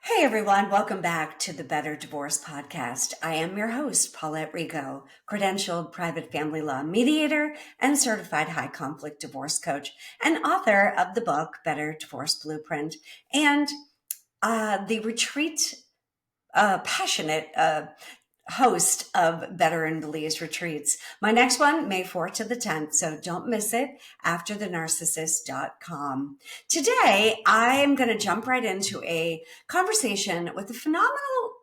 Hey everyone, welcome back to the Better Divorce Podcast. I am your host, Paulette, credentialed private family law mediator and certified high conflict divorce coach and author of the book Better Divorce Blueprint and the retreat passionate host of Better in Belize retreats. My next one, May 4th to the 10th, so don't miss it, afterthenarcissist.com. Today, I am going to jump right into a conversation with a phenomenal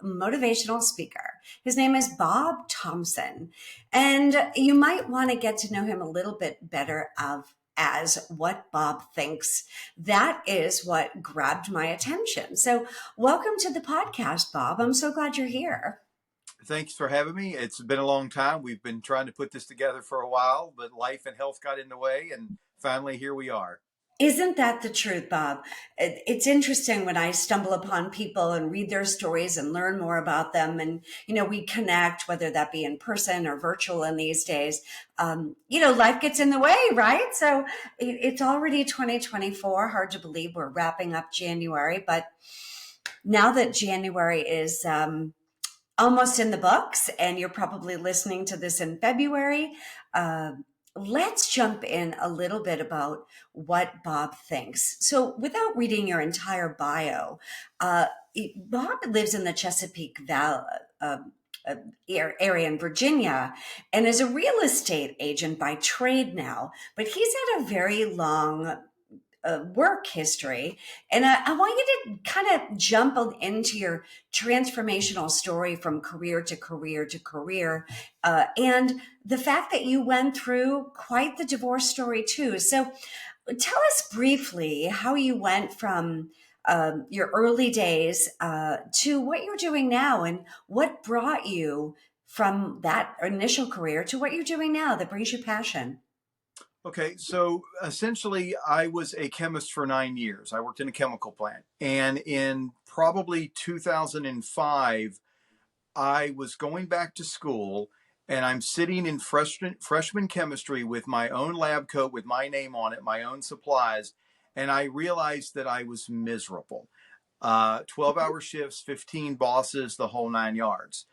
motivational speaker. His name is Bob Thompson, and you might want to get to know him a little bit better as What Bob Thinks. That is what grabbed my attention. So welcome to the podcast, Bob. I'm so glad you're here. Thanks for having me. It's been a long time. We've been trying to put this together for a while, but life and health got in the way, and finally here we are. Isn't that the truth, Bob? It's interesting when I stumble upon people and read their stories and learn more about them. And, we connect, whether that be in person or virtual in these days. Life gets in the way, right? So it's already 2024. Hard to believe we're wrapping up January. But now that January is almost in the books and you're probably listening to this in February, let's jump in a little bit about what Bob thinks. So without reading your entire bio, Bob lives in the Chesapeake Valley area in Virginia and is a real estate agent by trade now, but he's had a very long work history. And I want you to kind of jump into your transformational story from career to career to career. And the fact that you went through quite the divorce story too. So tell us briefly how you went from your early days to what you're doing now and what brought you from that initial career to what you're doing now that brings you passion. Okay, so essentially, I was a chemist for 9 years. I worked in a chemical plant. And in probably 2005, I was going back to school and I'm sitting in freshman chemistry with my own lab coat with my name on it, my own supplies. And I realized that I was miserable. 12-hour shifts, 15 bosses, the whole 9 yards.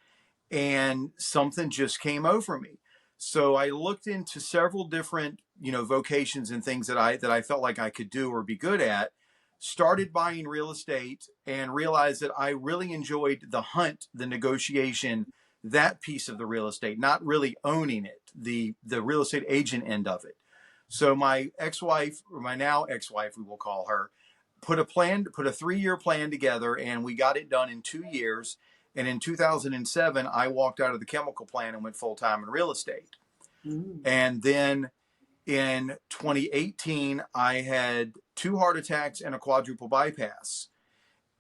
And something just came over me. So I looked into several different, vocations and things that I felt like I could do or be good at, started buying real estate and realized that I really enjoyed the hunt, the negotiation, that piece of the real estate, not really owning it, the real estate agent end of it. So my ex-wife, or my now ex-wife, we will call her, put a 3-year plan together and we got it done in 2 years. And in 2007, I walked out of the chemical plant and went full-time in real estate. And then in 2018, I had 2 heart attacks and a quadruple bypass.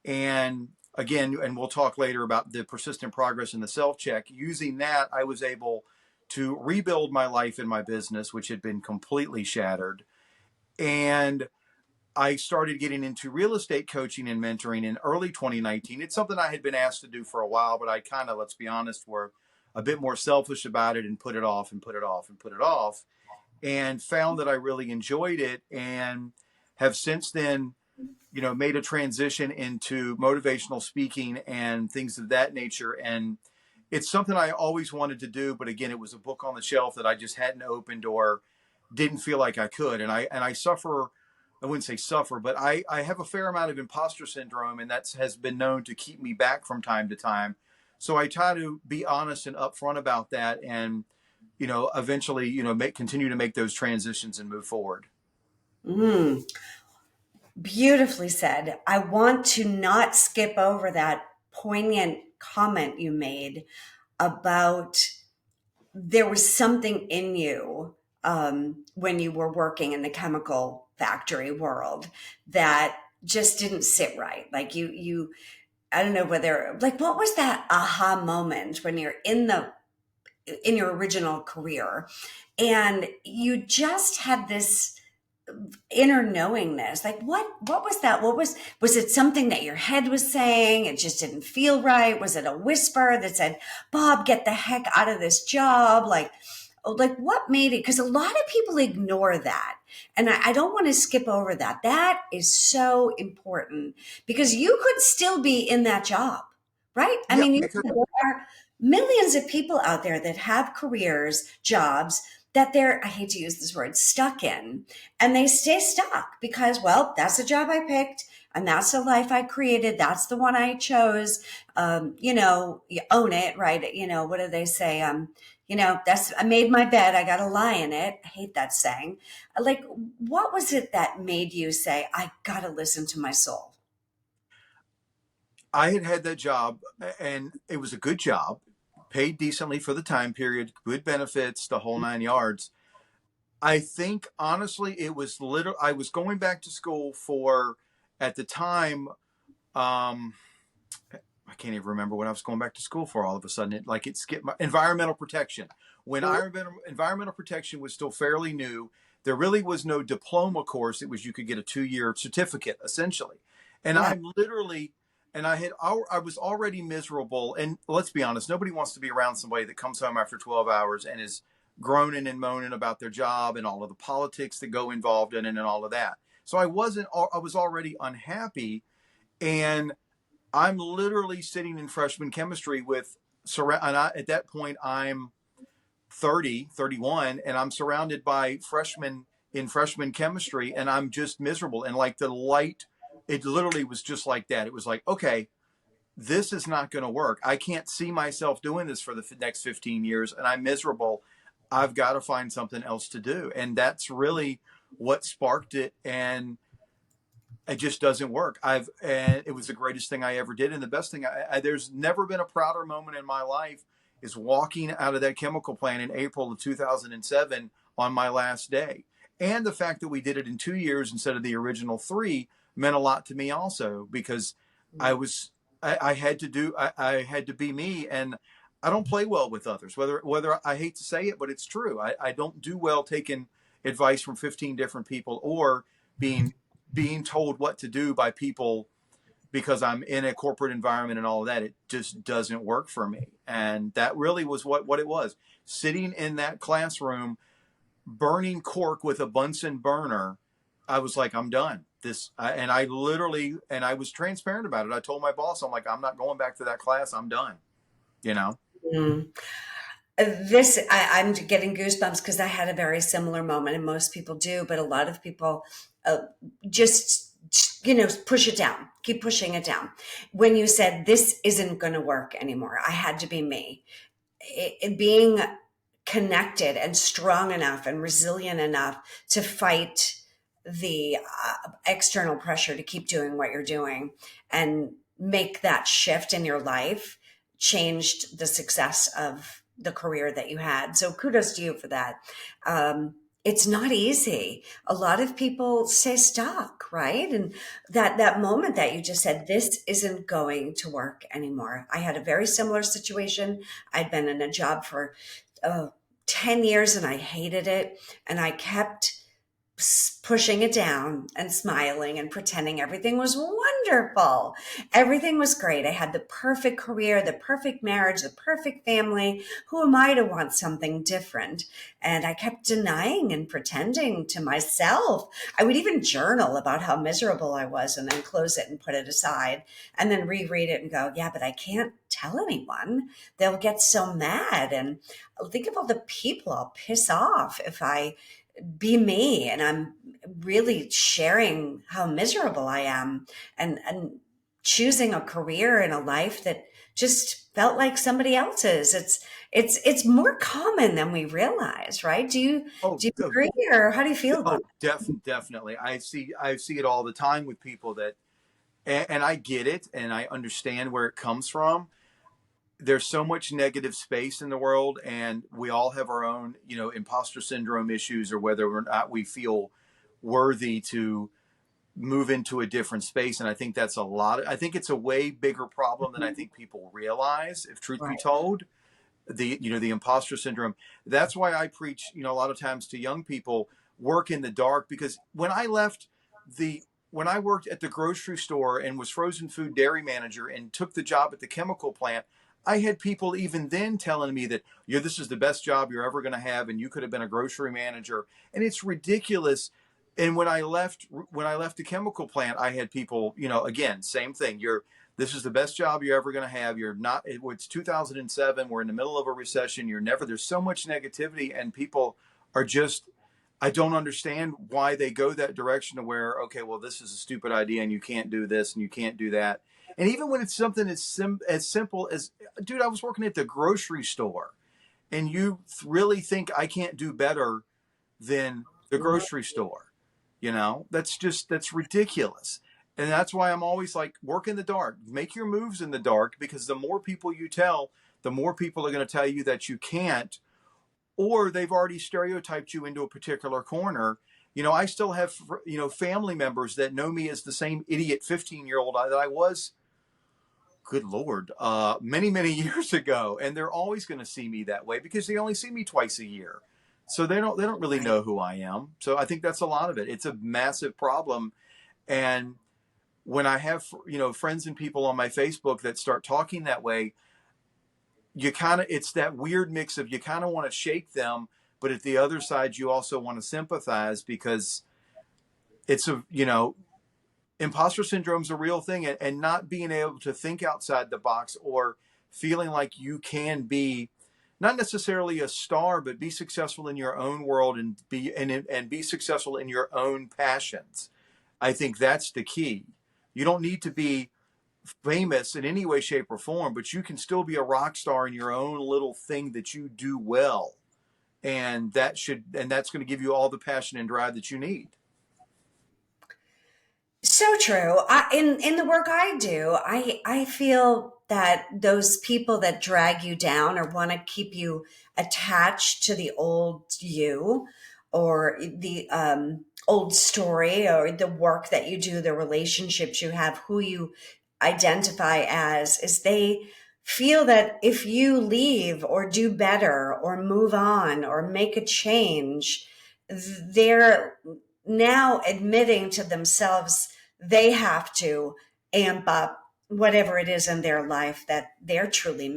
And again, and we'll talk later about the persistent progress in the self-check. Using that, I was able to rebuild my life and my business, which had been completely shattered. And I started getting into real estate coaching and mentoring in early 2019. It's something I had been asked to do for a while, but I kind of, let's be honest, were a bit more selfish about it and put it off and put it off and put it off, and found that I really enjoyed it and have since then, made a transition into motivational speaking and things of that nature. And it's something I always wanted to do, but again, it was a book on the shelf that I just hadn't opened or didn't feel like I could. And I suffer, I wouldn't say suffer, but I have a fair amount of imposter syndrome, and that has been known to keep me back from time to time. So I try to be honest and upfront about that, and eventually, continue to make those transitions and move forward. Beautifully said. I want to not skip over that poignant comment you made about there was something in you when you were working in the chemical factory world that just didn't sit right. Like you, I don't know whether, like, what was that aha moment when you're in your original career and you just had this inner knowingness? Like what was that? Was it something that your head was saying? It just didn't feel right. Was it a whisper that said, Bob, get the heck out of this job? Like, like what made it, because a lot of people ignore that, and I don't want to skip over that. That is so important, because you could still be in that job, right? I Yeah, mean, because there are millions of people out there that have careers, jobs that they're, I hate to use this word, stuck in, and they stay stuck because, well, that's the job I picked, and that's the life I created, that's the one I chose. You own it, right? What do they say? That's, I made my bed, I got to lie in it. I hate that saying. Like, what was it that made you say, I got to listen to my soul? I had had that job and it was a good job, paid decently for the time period, good benefits, the whole nine yards. I think honestly, it was little. I was going back to school for, at the time, um, I can't even remember what I was going back to school for. All of a sudden, it skipped my environmental protection. When environmental protection was still fairly new, there really was no diploma course. It was, you could get a 2-year certificate essentially, and Yeah. I'm literally. And I was already miserable. And let's be honest, nobody wants to be around somebody that comes home after 12 hours and is groaning and moaning about their job and all of the politics that go involved in it and all of that. So I was already unhappy. And I'm literally sitting in freshman chemistry with, at that point, I'm 30, 31, and I'm surrounded by freshmen in freshman chemistry, and I'm just miserable. And like the light, it literally was just like that. It was like, okay, this is not going to work. I can't see myself doing this for the next 15 years, and I'm miserable. I've got to find something else to do. And that's really what sparked it. And it just doesn't work. And it was the greatest thing I ever did. And the best thing, there's never been a prouder moment in my life is walking out of that chemical plant in April of 2007 on my last day. And the fact that we did it in 2 years instead of the original three meant a lot to me also, because I was, I had to do, I had to be me. And I don't play well with others, whether I hate to say it, but it's true. I don't do well taking advice from 15 different people, or being told what to do by people because I'm in a corporate environment and all of that. It just doesn't work for me. And that really was what it was. Sitting in that classroom, burning cork with a Bunsen burner, I was like, I'm done. And I literally, and I was transparent about it. I told my boss, I'm like, I'm not going back to that class. I'm done, you know? Mm. I'm getting goosebumps because I had a very similar moment, and most people do, but a lot of people uh, just push it down, keep pushing it down. When you said this isn't going to work anymore, I had to be me. Being connected and strong enough and resilient enough to fight the external pressure to keep doing what you're doing and make that shift in your life changed the success of the career that you had. So kudos to you for that. It's not easy. A lot of people stay stuck, right? And that moment that you just said, this isn't going to work anymore. I had a very similar situation. I'd been in a job for uh, 10 years and I hated it. And I kept pushing it down and smiling and pretending everything was wonderful. Everything was great. I had the perfect career, the perfect marriage, the perfect family. Who am I to want something different? And I kept denying and pretending to myself. I would even journal about how miserable I was and then close it and put it aside and then reread it and go, yeah, but I can't tell anyone. They'll get so mad. And think of all the people I'll piss off if I be me, and I'm really sharing how miserable I am, and choosing a career and a life that just felt like somebody else's. It's more common than we realize, right? Oh, Do you agree, or how do you feel about oh, definitely. I see it all the time with people that, and I get it and I understand where it comes from. There's so much negative space in the world, and we all have our own, imposter syndrome issues, or whether or not we feel worthy to move into a different space. And I think that's I think it's a way bigger problem than I it? think people realize, if truth be Right. told. The imposter syndrome. That's why I preach, a lot of times to young people, work in the dark. Because the when I worked at the grocery store and was frozen food dairy manager and took the job at the chemical plant, I had people even then telling me that, this is the best job you're ever going to have, and you could have been a grocery manager, and it's ridiculous. And when I left the chemical plant, I had people, again, same thing. This is the best job you're ever going to have. You're not. It's 2007. We're in the middle of a recession. You're never. There's so much negativity, and people are just. I don't understand why they go that direction to where, okay, well, this is a stupid idea, and you can't do this, and you can't do that. And even when it's something as simple as, dude, I was working at the grocery store, and you really think I can't do better than the grocery store? That's ridiculous. And that's why I'm always like, work in the dark, make your moves in the dark, because the more people you tell, the more people are going to tell you that you can't, or they've already stereotyped you into a particular corner. I still have, family members that know me as the same idiot 15-year-old that I was, good Lord, many, many years ago. And they're always going to see me that way because they only see me twice a year. So they don't really Right. know who I am. So I think that's a lot of it. It's a massive problem. And when I have, friends and people on my Facebook that start talking that way, it's that weird mix of, you kind of want to shake them, but at the other side, you also want to sympathize, because it's imposter syndrome is a real thing, and not being able to think outside the box, or feeling like you can be not necessarily a star, but be successful in your own world, and be successful in your own passions. I think that's the key. You don't need to be famous in any way, shape, or form, but you can still be a rock star in your own little thing that you do well. And that's going to give you all the passion and drive that you need. So true. In the work I do, I feel that those people that drag you down or want to keep you attached to the old you, or the old story, or the work that you do, the relationships you have, who you identify as, is they feel that if you leave or do better or move on or make a change, they're now admitting to themselves they have to amp up whatever it is in their life that they're truly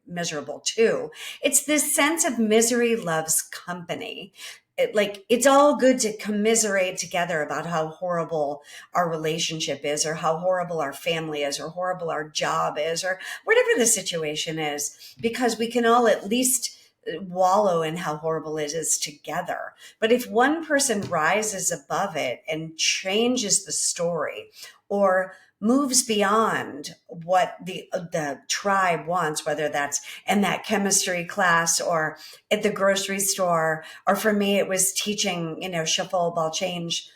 miserable too. It's this sense of misery loves company. It's all good to commiserate together about how horrible our relationship is, or how horrible our family is, or horrible our job is, or whatever the situation is, because we can all at least wallow in how horrible it is together. But if one person rises above it and changes the story, or moves beyond what the tribe wants, whether that's in that chemistry class or at the grocery store, or for me it was teaching, shuffle, ball change,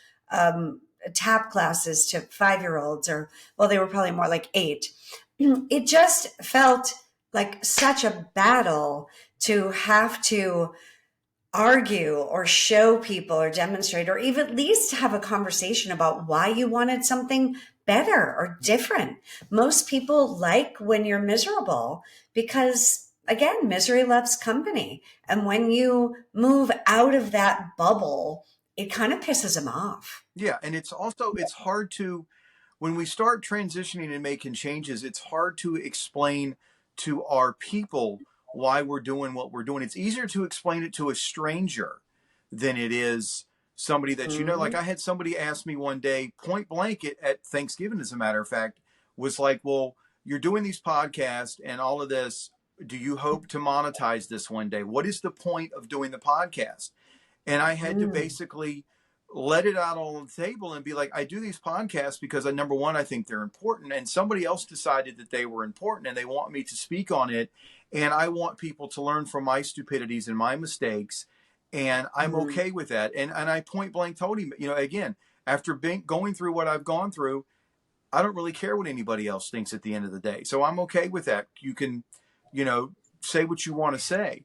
tap classes to 5-year olds, or well, they were probably more like 8. It just felt like such a battle to have to argue or show people or demonstrate, or even at least have a conversation about why you wanted something better or different. Most people like when you're miserable because, again, misery loves company. And when you move out of that bubble, it kind of pisses them off. Yeah. And it's hard to, when we start transitioning and making changes, it's hard to explain to our people why we're doing what we're doing. It's easier to explain it to a stranger than it is somebody that Like, Hmm. I had somebody ask me one day, point blank, at Thanksgiving, as a matter of fact, was like, well, you're doing these podcasts and all of this. Do you hope to monetize this one day? What is the point of doing the podcast? And I had to Mm. basically let it out on the table and be like, I do these podcasts because number one, I think they're important, and somebody else decided that they were important and they want me to speak on it, and I want people to learn from my stupidities and my mistakes, and I'm Mm. okay with that. And I point blank told him, again, after going through what I've gone through, I don't really care what anybody else thinks at the end of the day. So I'm okay with that. You can, you know, say what you want to say.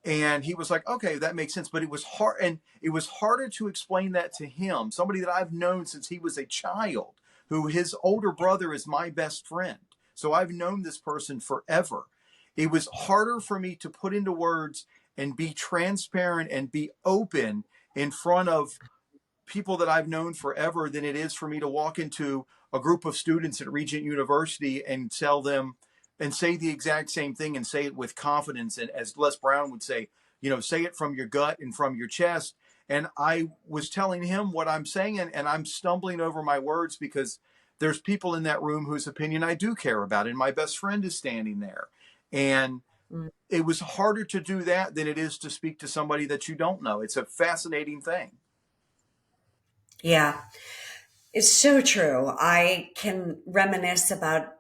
And he was like, okay, that makes sense. But it was hard. And it was harder to explain that to him, somebody that I've known since he was a child, who his older brother is my best friend. So I've known this person forever. It was harder for me to put into words and be transparent and be open in front of people that I've known forever than it is for me to walk into a group of students at Regent University and tell them and say the exact same thing and say it with confidence. And as Les Brown would say, say it from your gut and from your chest. And I was telling him what I'm saying, and I'm stumbling over my words because there's people in that room whose opinion I do care about. And my best friend is standing there. And Mm. it was harder to do that than it is to speak to somebody that you don't know. It's a fascinating thing. Yeah. It's so true. I can reminisce about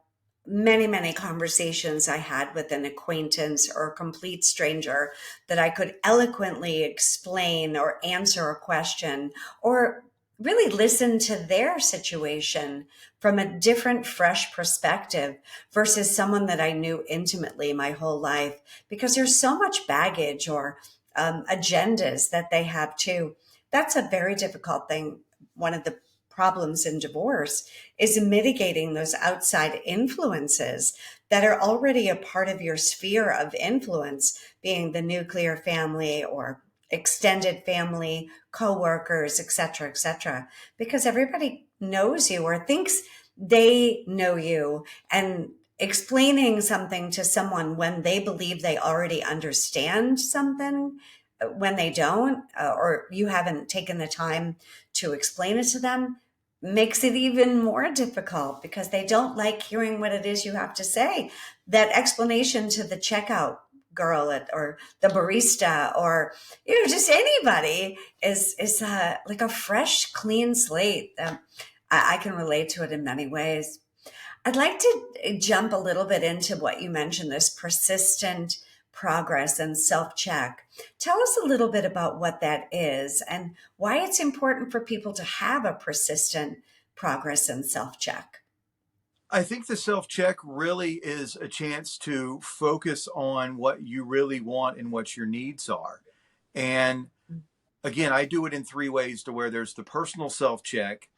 many, many conversations I had with an acquaintance or a complete stranger that I could eloquently explain or answer a question or really listen to their situation from a different, fresh perspective versus someone that I knew intimately my whole life, because there's so much baggage or agendas that they have too. That's a very difficult thing. One of the problems in divorce is mitigating those outside influences that are already a part of your sphere of influence, being the nuclear family or extended family, coworkers, et cetera, because everybody knows you or thinks they know you. And explaining something to someone when they believe they already understand something, when they don't, or you haven't taken the time to explain it to them, makes it even more difficult because they don't like hearing what it is you have to say. That explanation to the checkout girl or the barista or just anybody is like a fresh, clean slate. I can relate to it in many ways. I'd like to jump a little bit into what you mentioned, this persistent progress and self check. Tell us a little bit about what that is and why it's important for people to have a persistent progress and self check. I think the self check really is a chance to focus on what you really want and what your needs are. And again, I do it in three ways to where there's the personal self check.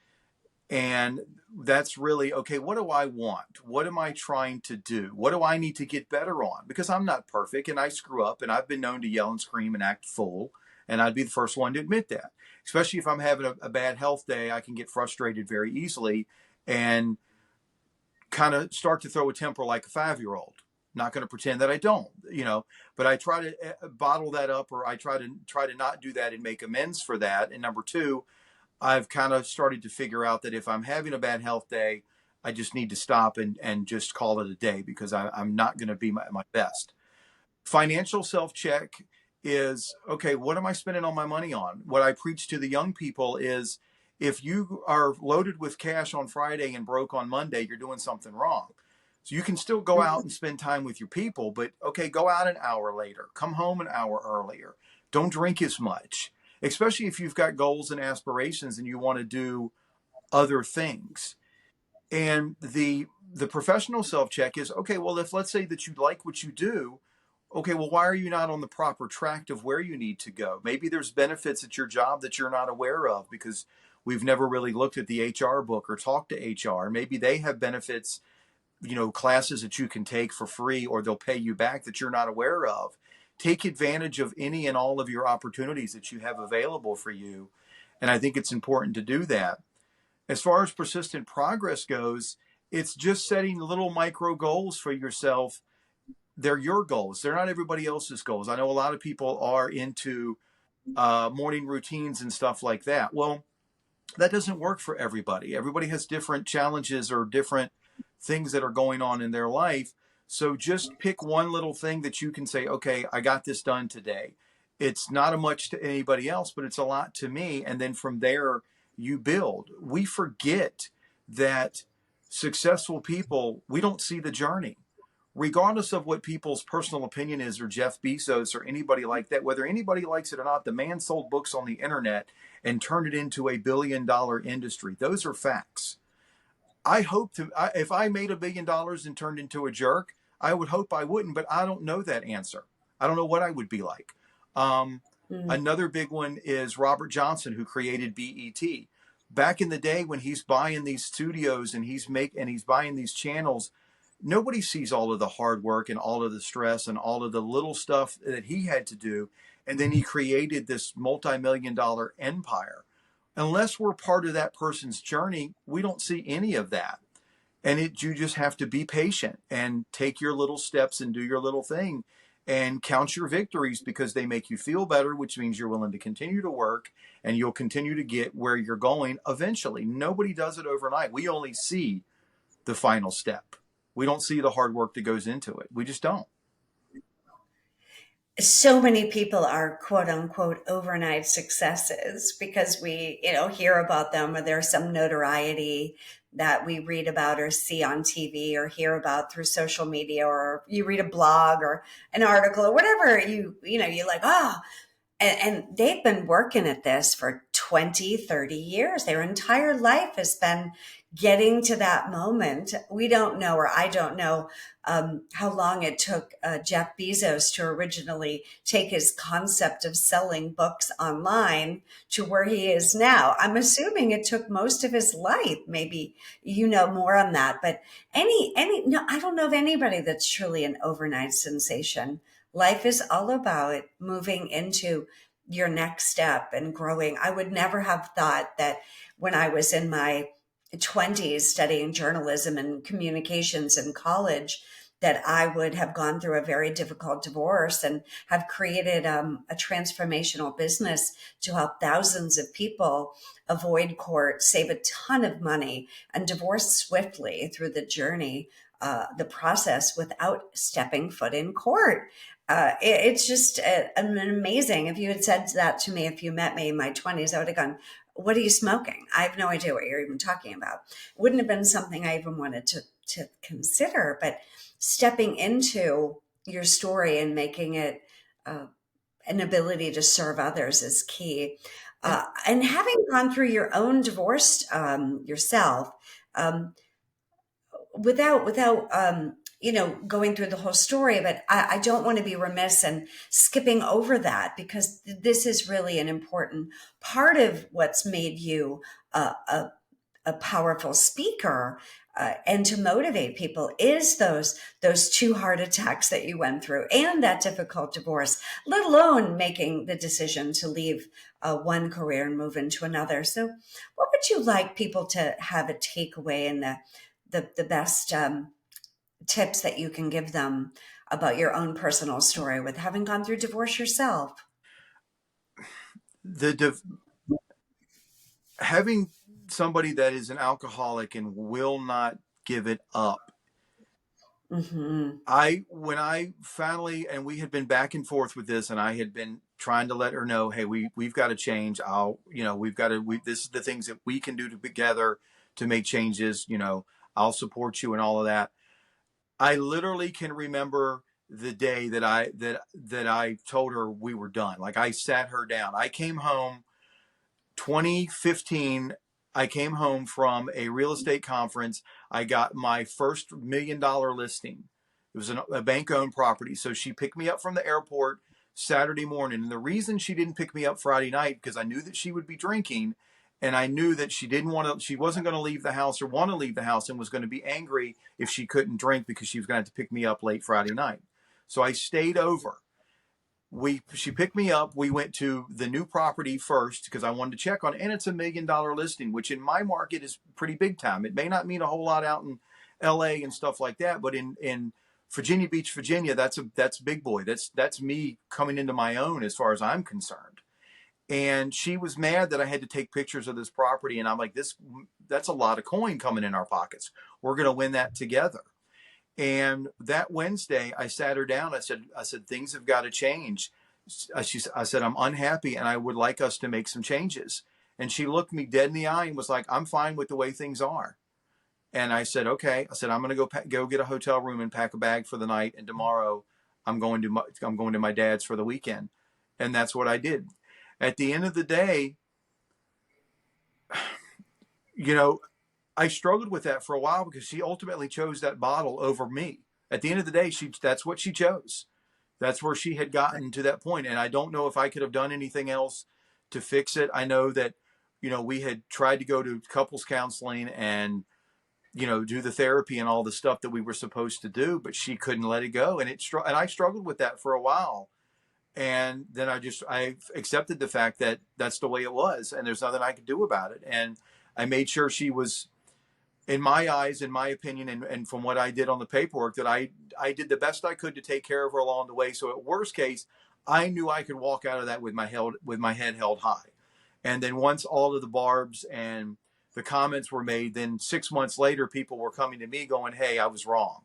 And that's really, okay, what do I want? What am I trying to do? What do I need to get better on? Because I'm not perfect and I screw up and I've been known to yell and scream and act fool. And I'd be the first one to admit that. Especially if I'm having a bad health day, I can get frustrated very easily and kind of start to throw a temper like a 5-year-old. Not going to pretend that I don't, but I try to bottle that up, or I try to not do that and make amends for that. And number two, I've kind of started to figure out that if I'm having a bad health day, I just need to stop and just call it a day because I'm not going to be my best. Financial self check is, okay, what am I spending all my money on? What I preach to the young people is, if you are loaded with cash on Friday and broke on Monday, you're doing something wrong. So you can still go out and spend time with your people, but okay, go out an hour later, come home an hour earlier. Don't drink as much, especially if you've got goals and aspirations and you want to do other things. And the professional self check is, okay, well, if let's say that you like what you do, okay, well, why are you not on the proper track of where you need to go? Maybe there's benefits at your job that you're not aware of because we've never really looked at the HR book or talked to HR. Maybe they have benefits, classes that you can take for free or they'll pay you back that you're not aware of. Take advantage of any and all of your opportunities that you have available for you. And I think it's important to do that. As far as persistent progress goes, it's just setting little micro goals for yourself. They're your goals. They're not everybody else's goals. I know a lot of people are into morning routines and stuff like that. Well, that doesn't work for everybody. Everybody has different challenges or different things that are going on in their life. So just pick one little thing that you can say, okay, I got this done today. It's not a much to anybody else, but it's a lot to me. And then from there, you build. We forget that successful people, we don't see the journey. Regardless of what people's personal opinion is, or Jeff Bezos or anybody like that, whether anybody likes it or not, the man sold books on the internet and turned it into a $1 billion industry. Those are facts. If I made $1 billion and turned into a jerk, I would hope I wouldn't, but I don't know that answer. I don't know what I would be like. Um, Mm. Another big one is Robert Johnson, who created BET. Back in the day when he's buying these studios and he's buying these channels, nobody sees all of the hard work and all of the stress and all of the little stuff that he had to do. And then he created this multi-million-dollar empire. Unless we're part of that person's journey, we don't see any of that. And you just have to be patient and take your little steps and do your little thing and count your victories, because they make you feel better, which means you're willing to continue to work and you'll continue to get where you're going eventually. Nobody does it overnight. We only see the final step. We don't see the hard work that goes into it. We just don't. So many people are quote unquote overnight successes because we, hear about them, or there's some notoriety that we read about or see on TV or hear about through social media, or you read a blog or an article or whatever, you're like, oh, and they've been working at this for 20, 30 years. Their entire life has been getting to that moment. We don't know, or I don't know, how long it took Jeff Bezos to originally take his concept of selling books online to where he is now. I'm assuming it took most of his life. Maybe you know more on that, but no, I don't know of anybody that's truly an overnight sensation. Life is all about moving into your next step and growing. I would never have thought that when I was in my 20s studying journalism and communications in college, that I would have gone through a very difficult divorce and have created a transformational business to help thousands of people avoid court, save a ton of money, and divorce swiftly through the journey, the process, without stepping foot in court. It's just an amazing. If you had said that to me, if you met me in my 20s, I would have gone, what are you smoking? I have no idea what you're even talking about. Wouldn't have been something I even wanted to consider. But stepping into your story and making it an ability to serve others is key. And And having gone through your own divorce yourself, um, without going through the whole story, but I don't want to be remiss and skipping over that, because this is really an important part of what's made you a powerful speaker, and to motivate people, is those two heart attacks that you went through and that difficult divorce, let alone making the decision to leave one career and move into another. So what would you like people to have a takeaway, in the best tips that you can give them about your own personal story with having gone through divorce yourself? the having somebody that is an alcoholic and will not give it up. Hmm. When I finally, and we had been back and forth with this, and I had been trying to let her know, hey, we've got to change. This is the things that we can do together to make changes. I'll support you and all of that. I literally can remember the day that I told her we were done. Like, I sat her down. I came home 2015. I came home from a real estate conference. I got my first $1 million listing. It was a bank owned property. So she picked me up from the airport Saturday morning. And the reason she didn't pick me up Friday night, because I knew that she would be drinking, and I knew that she wasn't going to leave the house or want to leave the house, and was going to be angry if she couldn't drink, because she was going to have to pick me up late Friday night. So I stayed over. She picked me up. We went to the new property first because I wanted to check on it. And it's $1 million listing, which in my market is pretty big time. It may not mean a whole lot out in LA and stuff like that, but in Virginia Beach, Virginia, that's big boy. That's me coming into my own as far as I'm concerned. And she was mad that I had to take pictures of this property, and I'm like, that's a lot of coin coming in our pockets. We're going to win that together. And that Wednesday, I sat her down. I said, things have got to change. I said, I'm unhappy and I would like us to make some changes. And she looked me dead in the eye and was like, I'm fine with the way things are. And I said, okay. I said, I'm going to go get a hotel room and pack a bag for the night. And tomorrow I'm going to my dad's for the weekend. And that's what I did. At the end of the day, you know, I struggled with that for a while, because she ultimately chose that bottle over me. At the end of the day, that's what she chose. That's where she had gotten to that point. And I don't know if I could have done anything else to fix it. I know that, we had tried to go to couples counseling and, do the therapy and all the stuff that we were supposed to do, but she couldn't let it go. And and I struggled with that for a while. And then I accepted the fact that that's the way it was, and there's nothing I could do about it. And I made sure she was in my eyes, in my opinion, and from what I did on the paperwork, that I did the best I could to take care of her along the way. So at worst case, I knew I could walk out of that with my head held high. And then once all of the barbs and the comments were made, then 6 months later, people were coming to me going, "Hey, I was wrong."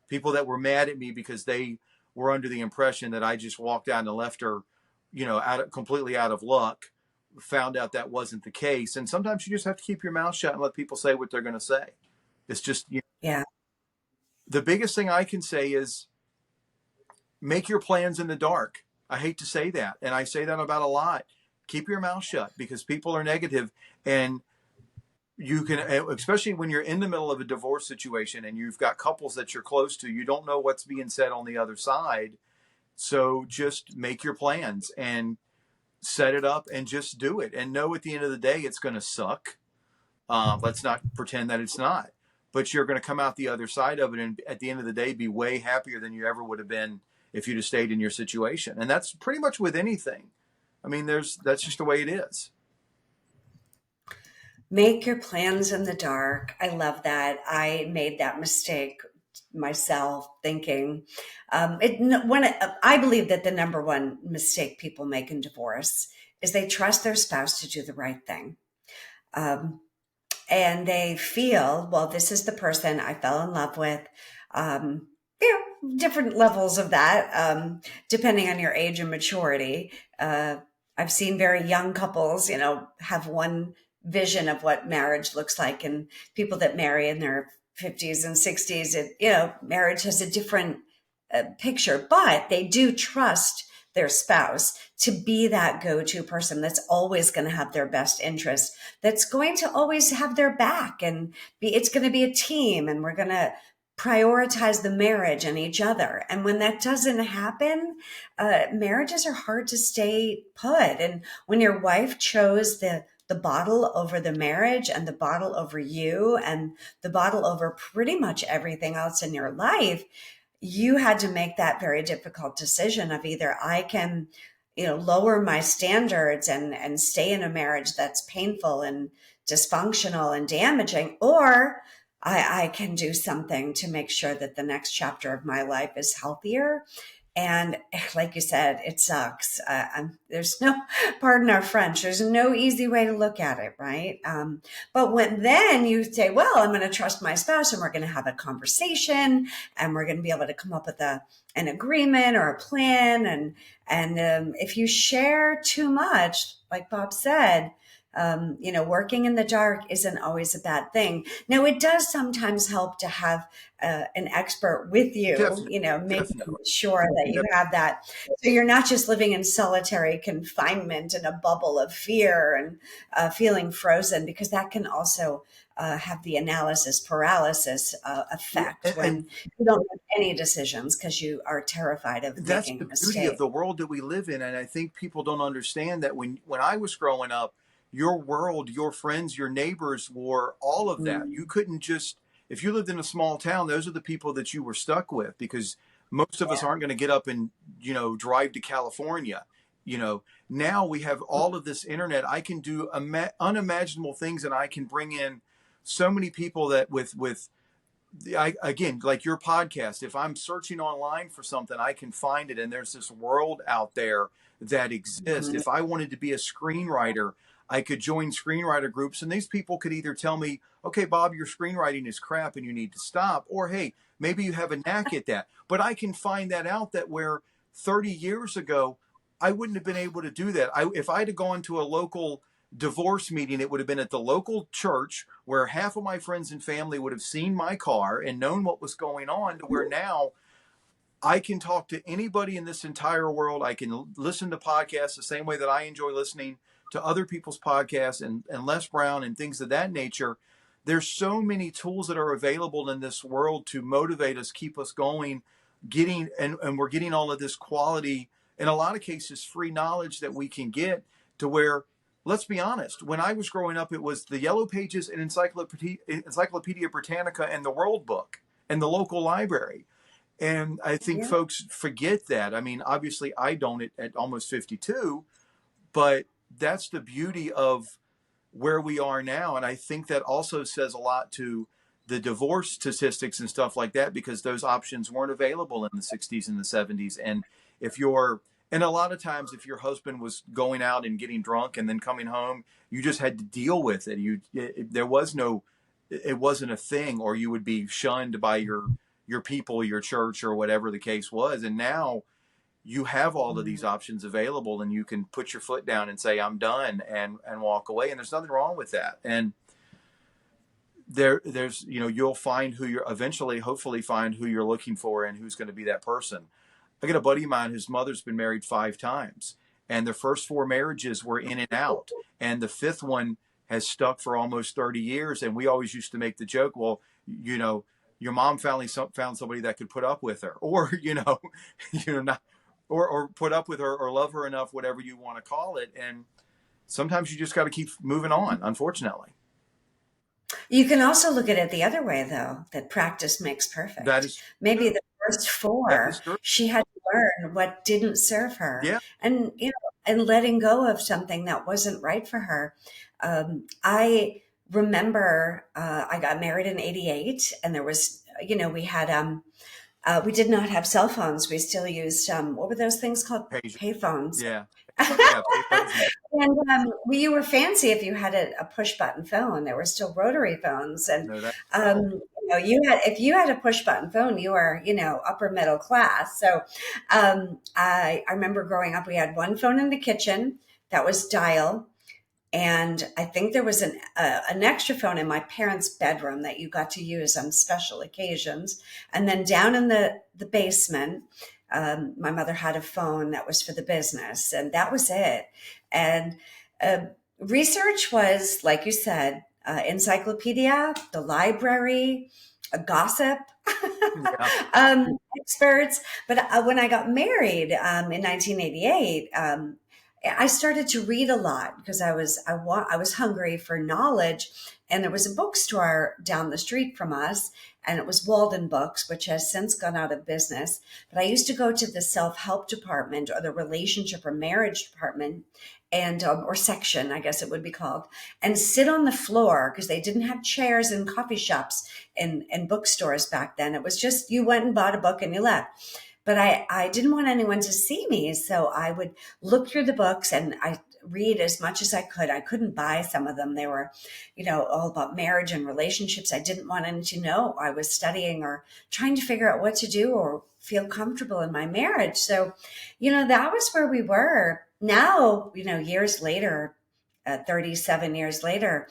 People that were mad at me because they were under the impression that I just walked out and left her, completely out of luck, found out that wasn't the case. And sometimes you just have to keep your mouth shut and let people say what they're going to say. It's just, Yeah. the biggest thing I can say is make your plans in the dark. I hate to say that, and I say that about a lot. Keep your mouth shut, because people are negative, and you can, especially when you're in the middle of a divorce situation and you've got couples that you're close to, you don't know what's being said on the other side. So just make your plans and set it up and just do it, and know at the end of the day it's going to suck. Let's not pretend that it's not, but you're going to come out the other side of it, and at the end of the day be way happier than you ever would have been if you'd have stayed in your situation. And that's pretty much with anything. I mean, that's just the way it is. Make your plans in the dark. I love that. I made that mistake myself, thinking I believe that the number one mistake people make in divorce is they trust their spouse to do the right thing. Um, and they feel, well, this is the person I fell in love with. Different levels of that, depending on your age and maturity. I've seen very young couples, have one vision of what marriage looks like, and people that marry in their 50s and 60s, marriage has a different picture, but they do trust their spouse to be that go-to person that's always going to have their best interest, that's going to always have their back, and it's going to be a team, and we're going to prioritize the marriage and each other. And when that doesn't happen, marriages are hard to stay put. And when your wife chose the bottle over the marriage, and the bottle over you, and the bottle over pretty much everything else in your life, you had to make that very difficult decision of either I can, lower my standards and stay in a marriage that's painful and dysfunctional and damaging, or I can do something to make sure that the next chapter of my life is healthier. And like you said, it sucks. There's no, pardon our French, there's no easy way to look at it, right? But when then you say, well, I'm going to trust my spouse, and we're going to have a conversation, and we're going to be able to come up with an agreement or a plan. And if you share too much, like Bob said, working in the dark isn't always a bad thing. Now, it does sometimes help to have an expert with you, Definitely, making definitely. sure that you have that. So you're not just living in solitary confinement in a bubble of fear and feeling frozen, because that can also have the analysis paralysis Yeah, effect when and you don't make any decisions because you are terrified of that's making a the beauty of mistake. the world that we live in. And I think people don't understand that when I was growing up, your world, your friends, your neighbors were all of that. You Mm, couldn't just, if you lived in a small town, those are the people that you were stuck with, because most of us yeah. aren't going to get up and, drive to California. Now we have all of this internet. I can do unimaginable things, and I can bring in so many people that with again, like your podcast, if I'm searching online for something, I can find it. And there's this world out there that exists. Mhm. If I wanted to be a screenwriter, I could join screenwriter groups, and these people could either tell me, okay, Bob, your screenwriting is crap and you need to stop, or hey, maybe you have a knack at that. But I can find that out, that where 30 years ago, I wouldn't have been able to do that. If I'd have gone to a local divorce meeting, it would have been at the local church, where half of my friends and family would have seen my car and known what was going on, to where now I can talk to anybody in this entire world. I can listen to podcasts the same way that I enjoy listening to other people's podcasts, and Les Brown and things of that nature. There's so many tools that are available in this world to motivate us, keep us going, and we're getting all of this quality, in a lot of cases, free knowledge that we can get, to where, let's be honest, when I was growing up, it was the Yellow Pages and Encyclopedia Britannica and the World Book and the local library. And I think Yeah. folks forget that. I mean, obviously, I don't at almost 52, but that's the beauty of where we are now. And I think that also says a lot to the divorce statistics and stuff like that, because those options weren't available in the 60s and the 70s. And if you're, and a lot of times if your husband was going out and getting drunk and then coming home, you just had to deal with it. There was no, it wasn't a thing, or you would be shunned by your people, your church, or whatever the case was. And now you have all of these options available, and you can put your foot down and say, I'm done, and walk away. And there's nothing wrong with that. And there's, you'll find who you're eventually, hopefully find who you're looking for and who's going to be that person. I got a buddy of mine whose mother's been married 5 times, and their first 4 marriages were in and out. And the 5th one has stuck for almost 30 years. And we always used to make the joke, well, your mom finally found somebody that could put up with her, or, not, or put up with her, or love her enough, whatever you want to call it. And sometimes you just got to keep moving on, unfortunately. You can also look at it the other way, though, that practice makes perfect. That is Maybe the first 4, she had to learn what didn't serve her, yeah. and and letting go of something that wasn't right for her. I remember I got married in '88, and there was, we had we did not have cell phones. We still used what were those things called? Payphones. Yeah. Yeah, payphones. And you were fancy if you had a push button phone. There were still rotary phones, and if you had a push button phone, you were upper middle class. So I remember growing up, we had one phone in the kitchen that was dial, and I think there was an extra phone in my parents' bedroom that you got to use on special occasions. And then down in the basement, my mother had a phone that was for the business, and that was it. And research was, like you said, encyclopedia, the library, gossip, experts. But when I got married in 1988, I started to read a lot because I was hungry for knowledge, and there was a bookstore down the street from us, and it was Walden Books, which has since gone out of business. But I used to go to the self-help department, or the relationship or marriage department, and or section, I guess it would be called, and sit on the floor, because they didn't have chairs in coffee shops and bookstores back then. It was just, you went and bought a book and you left. But I didn't want anyone to see me, so I would look through the books and I read as much as I could. I couldn't buy some of them. They were, all about marriage and relationships. I didn't want anyone to know I was studying or trying to figure out what to do or feel comfortable in my marriage. So, that was where we were. Now, years later, 37 years later,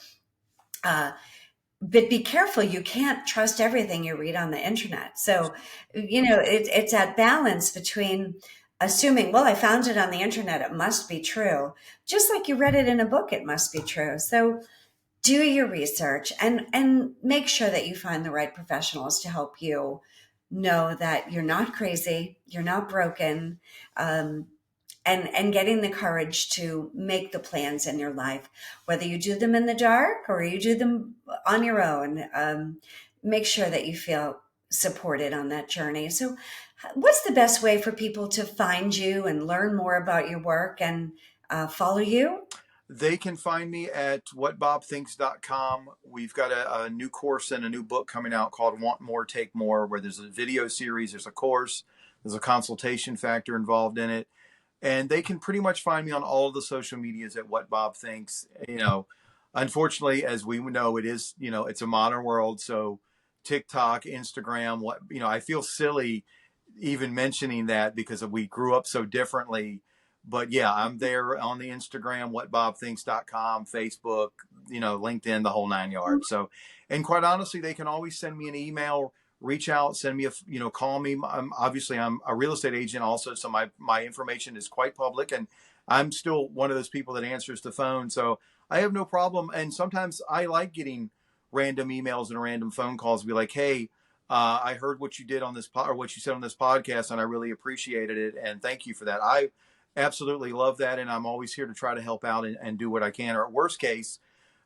but be careful. You can't trust everything you read on the internet. So, it's that balance between assuming, well, I found it on the internet, it must be true. Just like you read it in a book, it must be true. So do your research and make sure that you find the right professionals to help you know that you're not crazy, you're not broken, and getting the courage to make the plans in your life, whether you do them in the dark or you do them on your own. Make sure that you feel supported on that journey. So what's the best way for people to find you and learn more about your work and follow you? They can find me at WhatBobThinks.com. We've got a new course and a new book coming out called Want More, Take More, where there's a video series, there's a course, there's a consultation factor involved in it. And they can pretty much find me on all of the social medias at What Bob Thinks. Unfortunately, as we know, it is, it's a modern world. So TikTok, Instagram, I feel silly even mentioning that because we grew up so differently. But yeah, I'm there on the Instagram, WhatBobThinks.com, Facebook, LinkedIn, the whole 9 yards. So, and quite honestly, they can always send me an email, reach out, send me call me. Obviously I'm a real estate agent also. So my information is quite public, and I'm still one of those people that answers the phone. So I have no problem. And sometimes I like getting random emails and random phone calls, be like, hey, I heard what you did on this or what you said on this podcast, and I really appreciated it. And thank you for that. I absolutely love that. And I'm always here to try to help out and do what I can. Or at worst case,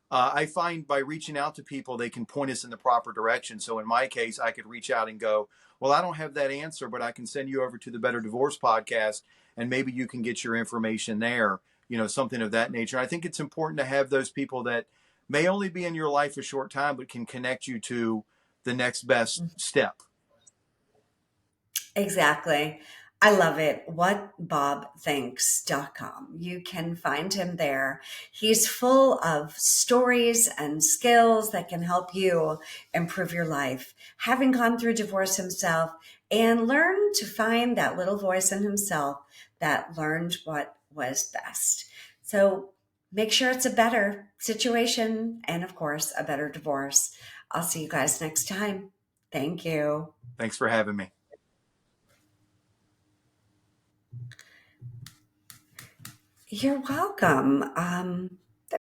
I find by reaching out to people, they can point us in the proper direction. So in my case, I could reach out and go, well, I don't have that answer, but I can send you over to the Better Divorce podcast, and maybe you can get your information there, something of that nature. I think it's important to have those people that may only be in your life a short time, but can connect you to the next best step. Exactly. I love it. WhatBobThinks.com. You can find him there. He's full of stories and skills that can help you improve your life. Having gone through divorce himself and learn to find that little voice in himself that learned what was best. So make sure it's a better situation and, of course, a better divorce. I'll see you guys next time. Thank you. Thanks for having me. You're welcome.